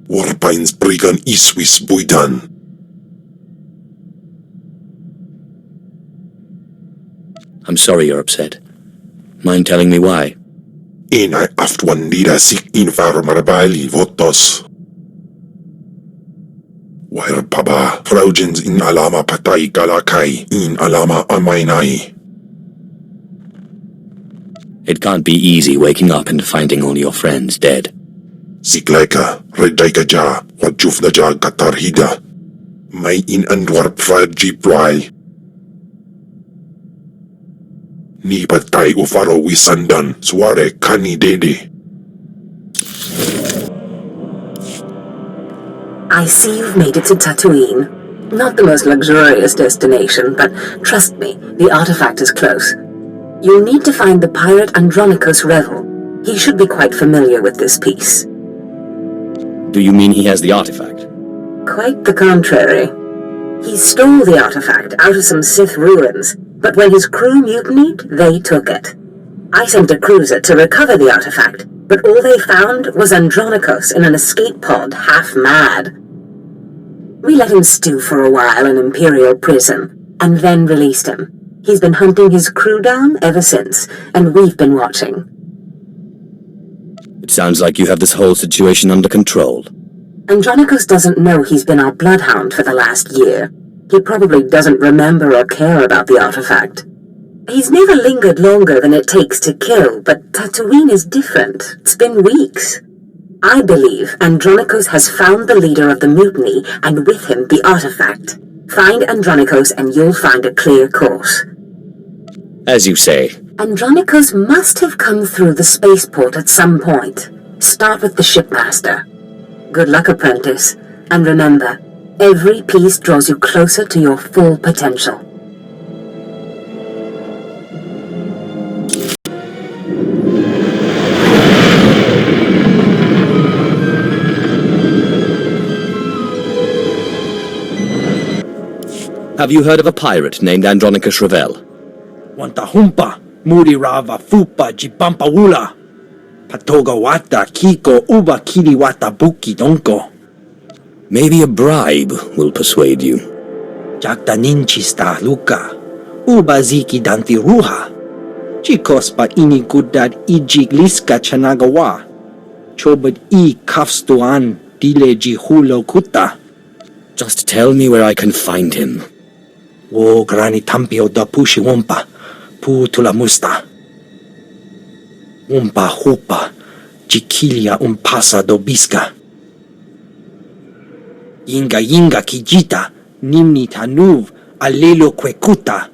Warpain's Brigan Iswis Buidan. I'm sorry you're upset. Mind telling me why? Inay aftuan nida sik invar marabali votos. Wair paba, fraujins in alama patay galakay, in alama amaynay. It can't be easy waking up and finding all your friends dead. Sikleka, redayka ja, wajufna ja katarhida. May in andwar praji pray. Ni patay ufaro wisandan, suare kani dede. I see you've made it to Tatooine. Not the most luxurious destination, but trust me, the artifact is close. You'll need to find the pirate Andronicus Revel. He should be quite familiar with this piece. Do you mean he has the artifact? Quite the contrary. He stole the artifact out of some Sith ruins, but when his crew mutinied, they took it. I sent a cruiser to recover the artifact, but all they found was Andronicus in an escape pod, half mad. We let him stew for a while in Imperial prison, and then released him. He's been hunting his crew down ever since, and we've been watching. It sounds like you have this whole situation under control. Andronicus doesn't know he's been our bloodhound for the last year. He probably doesn't remember or care about the artifact. He's never lingered longer than it takes to kill, but Tatooine is different. It's been weeks. I believe Andronicus has found the leader of the mutiny, and with him the artifact. Find Andronicus and you'll find a clear course. As you say. Andronicus must have come through the spaceport at some point. Start with the shipmaster. Good luck, apprentice. And remember, every piece draws you closer to your full potential. Have you heard of a pirate named Andronicus Revel? Wantahumpa, Murirava Fupa Jipampawula. Patoga Wata Kiko Uba Kiliwata Buki Donko. Maybe a bribe will persuade you. Jakta Ninchista Luka. Uba Ziki Danti Ruha. Chikos pa ini gudad ijigliska chanagawa. Chobad I kafstuan dile jihulo kuta. Just tell me where I can find him. O grani tampio da pushi wompa. Pu tula musta. Umpa hupa. Jikilia umpasa do biska. Yinga kijita. Nimni tanuv. Alelo kwekuta.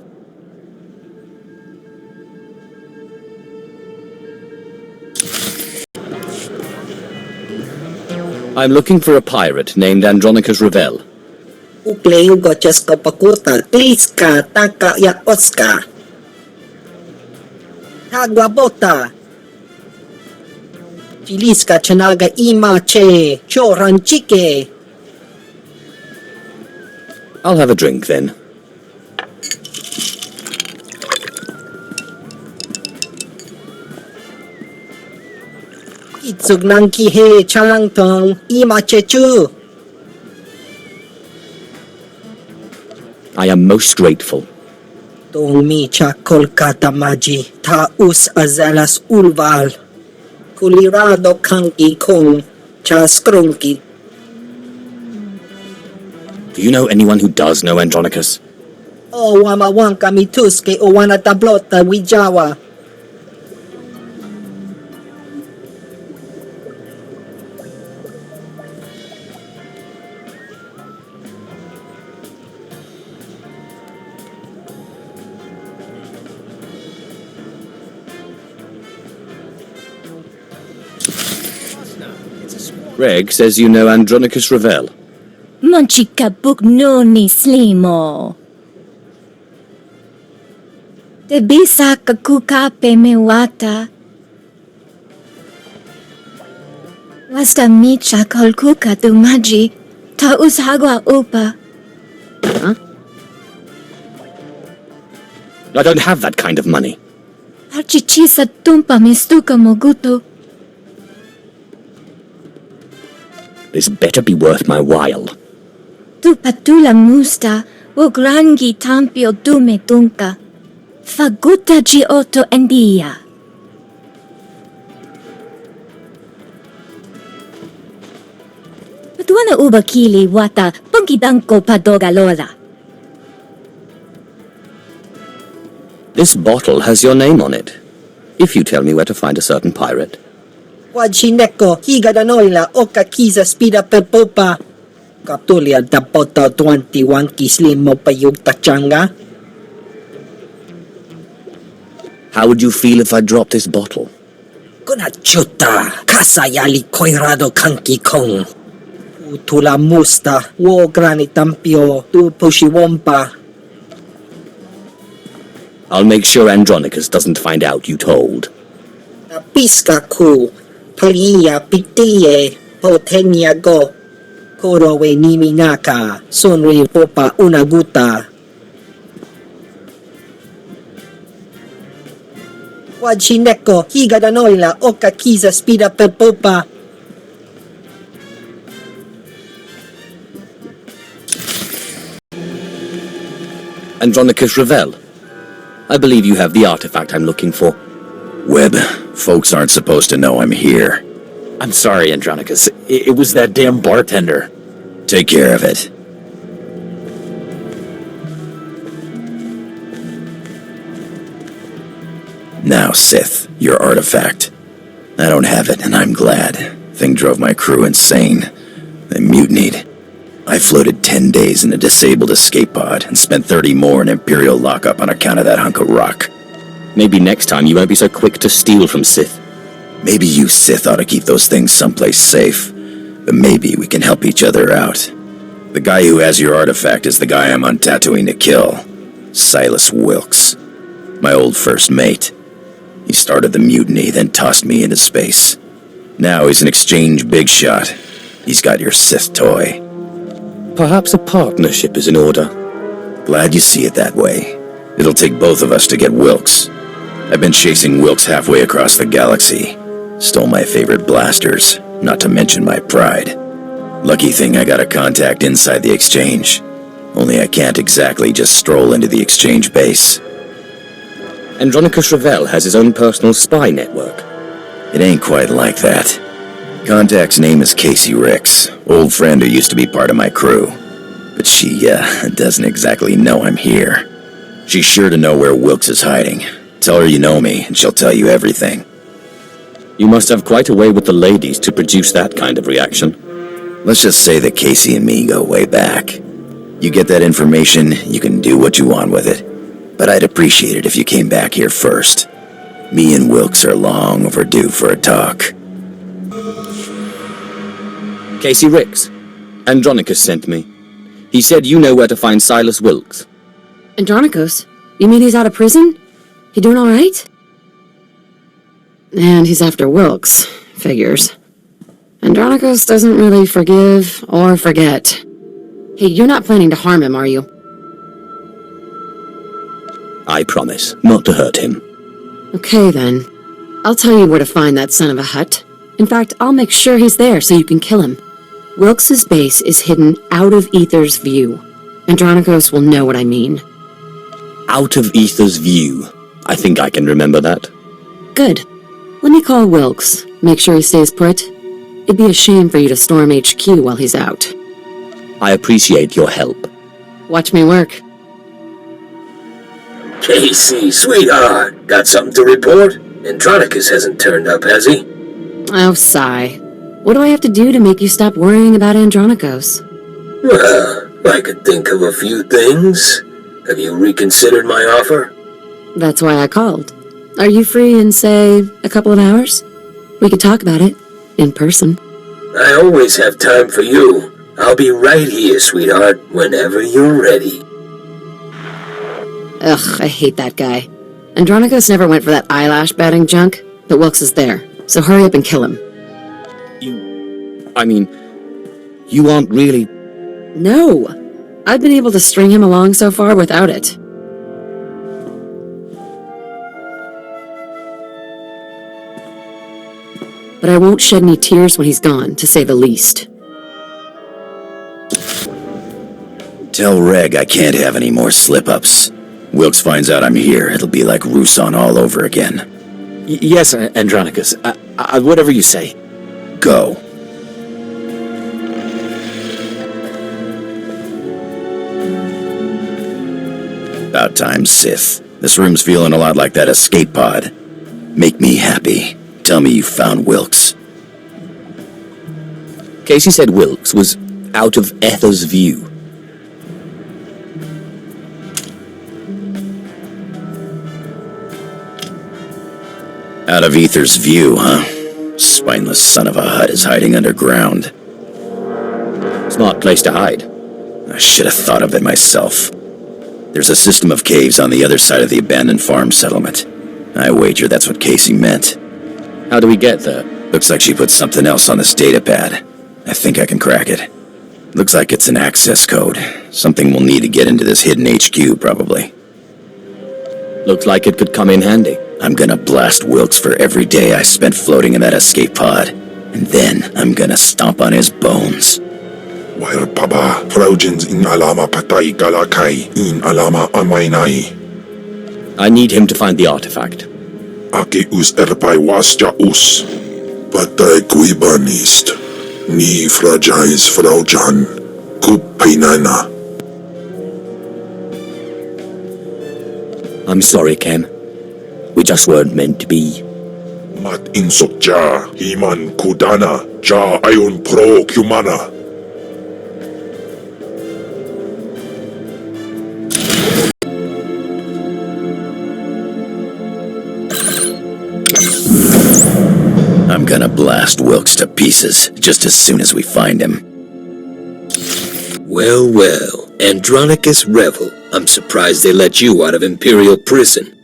I'm looking for a pirate named Andronicus Revel. Ukleo gochaska pakuta, kliska, taka yakotska. Tagwabota. Chiliska chanaga imache, choranchike. I'll have a drink then. Itsugnanki he chalangtong imachechu. I am most grateful. Tong mi cha Kolkata maji, taus azalas ulval. Kulirado kanki kong, cha skrunki. Do you know anyone who does know Andronicus? O wamawanka mituske o wana tablota wijawa. Reg says you know Andronicus Revel. Monchikabuk no ni slimo. Te bisa kakuka pemewata. Wasta micha kolkuka tumaji. Ta ushagwa upa. Huh? I don't have that kind of money. Archichisa tumpa mistuka moguto. This better be worth my while. Tu patula musta, o grangi tampio dume dunka. Faguta gi otto endia. Patuana uba kili wata punkidanko padogalola. This bottle has your name on it. If you tell me where to find a certain pirate. Wajineko, higa da noila, oka kiza spida per popa. Kaptulia da poto 21 kislim mo payug tachanga. How would you feel if I dropped this bottle? Kuna chuta, kasayali koirado kanki kong. Utula musta, wo grani tampio, tu pushiwompa. I'll make sure Andronicus doesn't find out you told. Piska ku, palia pitie, potenia go. Korowe niminaka, sonri popa unaguta. Wajineko, higa da noila, oka kiza spida per popa. Andronicus Ravel. I believe you have the artifact I'm looking for. Webb, folks aren't supposed to know I'm here. I'm sorry, Andronicus. It was that damn bartender. Take care of it. Now, Sith, your artifact. I don't have it, and I'm glad. Thing drove my crew insane. They mutinied. I floated 10 days in a disabled escape pod and spent 30 more in Imperial lockup on account of that hunk of rock. Maybe next time you won't be so quick to steal from Sith. Maybe you Sith ought to keep those things someplace safe. But maybe we can help each other out. The guy who has your artifact is the guy I'm on Tatooine to kill. Silas Wilkes. My old first mate. He started the mutiny, then tossed me into space. Now he's an exchange big shot. He's got your Sith toy. Perhaps a partnership is in order. Glad you see it that way. It'll take both of us to get Wilkes. I've been chasing Wilkes halfway across the galaxy. Stole my favorite blasters, not to mention my pride. Lucky thing I got a contact inside the exchange. Only I can't exactly just stroll into the exchange base. Andronicus Ravel has his own personal spy network. It ain't quite like that. Contact's name is Casey Ricks, old friend who used to be part of my crew. But she, doesn't exactly know I'm here. She's sure to know where Wilkes is hiding. Tell her you know me, and she'll tell you everything. You must have quite a way with the ladies to produce that kind of reaction. Let's just say that Casey and me go way back. You get that information, you can do what you want with it. But I'd appreciate it if you came back here first. Me and Wilkes are long overdue for a talk. Casey Ricks. Andronicus sent me. He said you know where to find Silas Wilkes. Andronicus? You mean he's out of prison? He doing all right? And he's after Wilkes. Figures. Andronicus doesn't really forgive or forget. Hey, you're not planning to harm him, are you? I promise not to hurt him. Okay, then. I'll tell you where to find that son of a hut. In fact, I'll make sure he's there so you can kill him. Wilkes's base is hidden out of Ether's view. Andronicus will know what I mean. Out of Ether's view. I think I can remember that. Good. Let me call Wilkes. Make sure he stays put. It'd be a shame for you to storm HQ while he's out. I appreciate your help. Watch me work. Casey, sweetheart, got something to report? Andronicus hasn't turned up, has he? Oh, sigh. What do I have to do to make you stop worrying about Andronicus? Well, I could think of a few things. Have you reconsidered my offer? That's why I called. Are you free in, say, a couple of hours? We could talk about it. In person. I always have time for you. I'll be right here, sweetheart, whenever you're ready. Ugh, I hate that guy. Andronicus never went for that eyelash batting junk, but Wilkes is there, so hurry up and kill him. You aren't really... No! I've been able to string him along so far without it. But I won't shed any tears when he's gone, to say the least. Tell Reg I can't have any more slip-ups. Wilkes finds out I'm here, it'll be like Roussan all over again. Yes, Andronicus. Whatever you say. Go. About time, Sith. This room's feeling a lot like that escape pod. Make me happy. Tell me you found Wilkes. Casey said Wilkes was out of Ether's view. Out of Ether's view, huh? Spineless son of a Hutt is hiding underground. Smart place to hide. I should have thought of it myself. There's a system of caves on the other side of the abandoned farm settlement. I wager that's what Casey meant. How do we get there? Looks like she put something else on this data pad. I think I can crack it. Looks like it's an access code. Something we'll need to get into this hidden HQ, probably. Looks like it could come in handy. I'm gonna blast Wilkes for every day I spent floating in that escape pod. And then I'm gonna stomp on his bones. Wair paba, Fraujins in alama patay galakay, in alama amaynay. I need him to find the artifact. Ake us erpay wasja us. Patay kuibanist. Ni fragais Fraujan. Kupainana. I'm sorry, Ken. We just weren't meant to be. Mat insok ja, himan kudana, ja ayon pro kumana. I'm gonna blast Wilkes to pieces just as soon as we find him. Well, well, Andronicus Revel, I'm surprised they let you out of Imperial prison.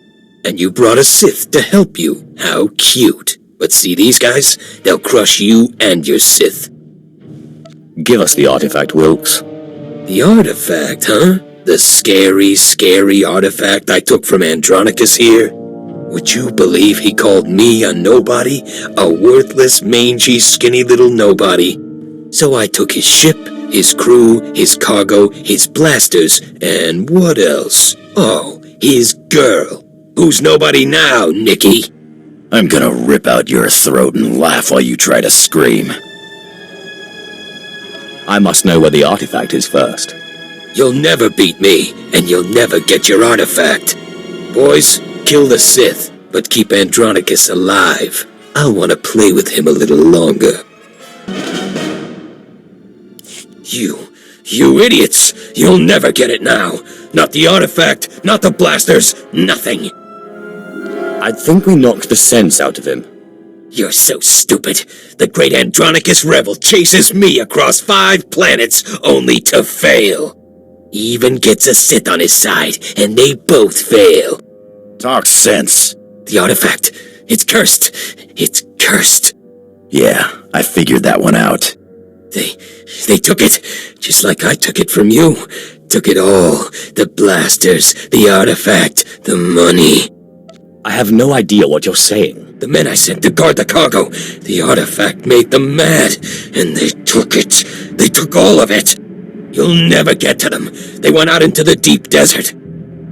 And you brought a Sith to help you. How cute. But see these guys? They'll crush you and your Sith. Give us the artifact, Wilkes. The artifact, huh? The scary artifact I took from Andronicus here? Would you believe he called me a nobody? A worthless, mangy, skinny little nobody? So I took his ship, his crew, his cargo, his blasters, and what else? Oh, his girl. Who's nobody now, Nicky? I'm gonna rip out your throat and laugh while you try to scream. I must know where the artifact is first. You'll never beat me, and you'll never get your artifact. Boys, kill the Sith, but keep Andronicus alive. I'll want to play with him a little longer. You idiots! You'll never get it now! Not the artifact, not the blasters, nothing! I think we knocked the sense out of him. You're so stupid. The great Andronicus Revel chases me across 5 planets only to fail. He even gets a Sith on his side, and they both fail. Talk sense. The artifact, it's cursed. It's cursed. Yeah, I figured that one out. They took it, just like I took it from you. Took it all. The blasters, the artifact, the money. I have no idea what you're saying. The men I sent to guard the cargo. The artifact made them mad, and they took it. They took all of it. You'll never get to them. They went out into the deep desert.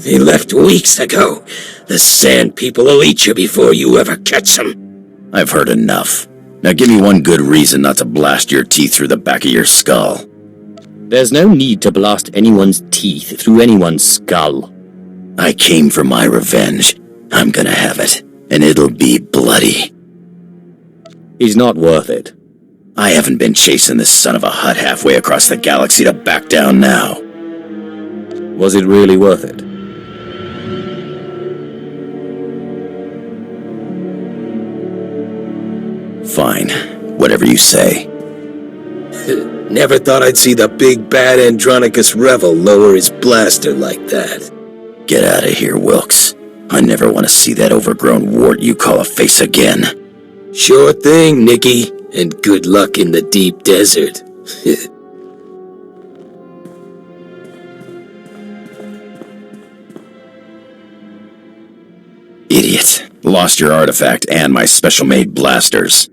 They left weeks ago. The Sand People will eat you before you ever catch them. I've heard enough. Now give me one good reason not to blast your teeth through the back of your skull. There's no need to blast anyone's teeth through anyone's skull. I came for my revenge. I'm gonna have it, and it'll be bloody. He's not worth it. I haven't been chasing this son of a Hutt halfway across the galaxy to back down now. Was it really worth it? Fine, whatever you say. Never thought I'd see the big bad Andronicus Revel lower his blaster like that. Get out of here, Wilkes. I never want to see that overgrown wart you call a face again. Sure thing, Nicky, and good luck in the deep desert. Idiot. Lost your artifact and my special-made blasters.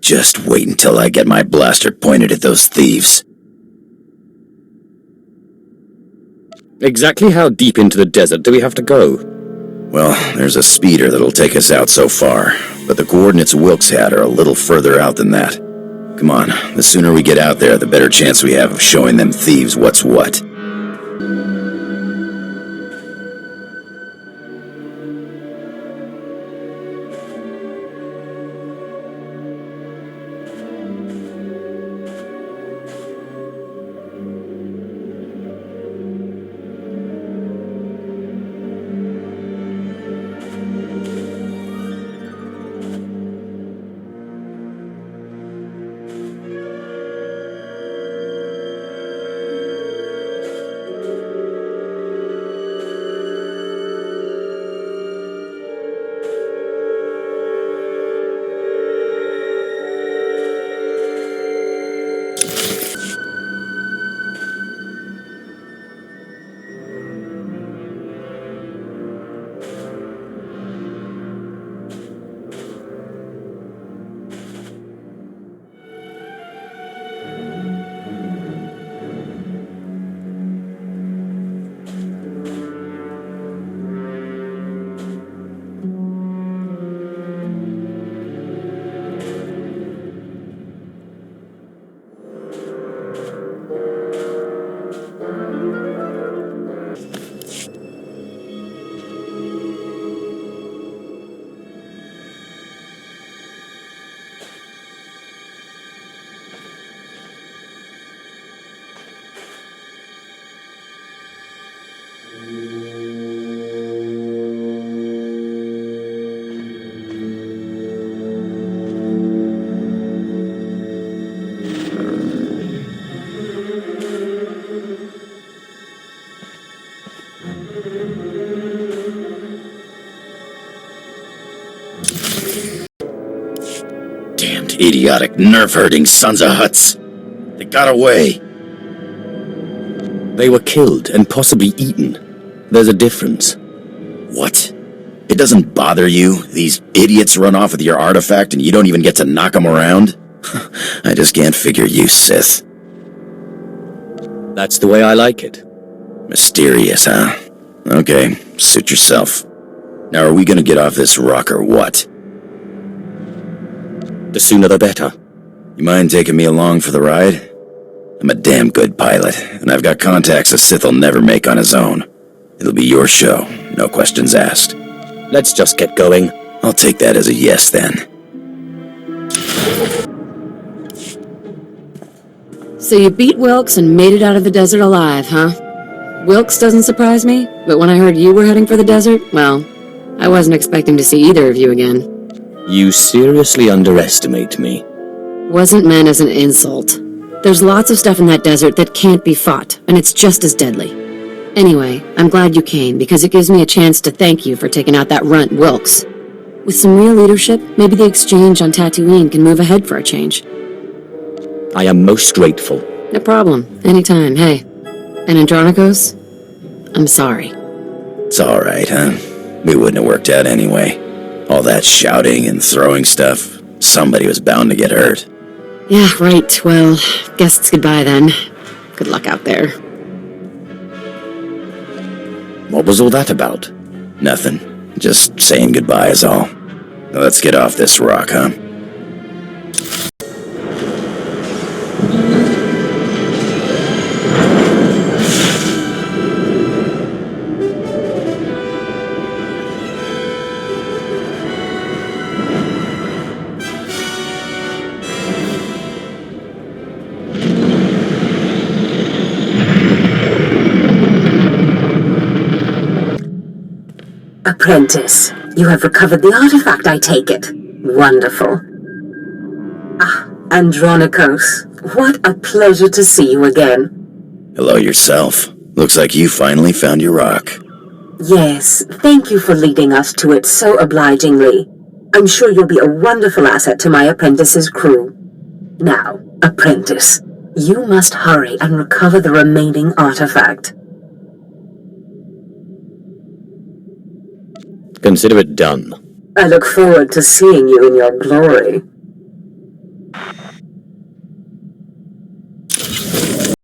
Just wait until I get my blaster pointed at those thieves. Exactly how deep into the desert do we have to go? Well, there's a speeder that'll take us out so far, but the coordinates Wilkes had are a little further out than that. Come on, the sooner we get out there, the better chance we have of showing them thieves what's what. Damned idiotic, nerve-hurting sons of huts! They got away! They were killed and possibly eaten. There's a difference. What? It doesn't bother you? These idiots run off with your artifact and you don't even get to knock them around? I just can't figure you, Sith. That's the way I like it. Mysterious, huh? Okay, suit yourself. Now are we gonna get off this rock or what? The sooner the better. You mind taking me along for the ride? I'm a damn good pilot, and I've got contacts a Sith will never make on his own. It'll be your show, no questions asked. Let's just get going. I'll take that as a yes, then. So you beat Wilkes and made it out of the desert alive, huh? Wilkes doesn't surprise me, but when I heard you were heading for the desert, well, I wasn't expecting to see either of you again. You seriously underestimate me. Wasn't meant as an insult. There's lots of stuff in that desert that can't be fought, and it's just as deadly. Anyway, I'm glad you came, because it gives me a chance to thank you for taking out that runt Wilkes. With some real leadership, maybe the exchange on Tatooine can move ahead for a change. I am most grateful. No problem. Anytime, hey. And Andronikos? I'm sorry. It's alright, huh? We wouldn't have worked out anyway. All that shouting and throwing stuff, somebody was bound to get hurt. Yeah, right. Well, guess it's goodbye then. Good luck out there. What was all that about? Nothing. Just saying goodbye is all. Now let's get off this rock, huh? Apprentice, you have recovered the artifact, I take it. Wonderful. Ah, Andronikos, what a pleasure to see you again. Hello yourself. Looks like you finally found your rock. Yes, thank you for leading us to it so obligingly. I'm sure you'll be a wonderful asset to my apprentice's crew. Now, apprentice, you must hurry and recover the remaining artifact. Consider it done. I look forward to seeing you in your glory.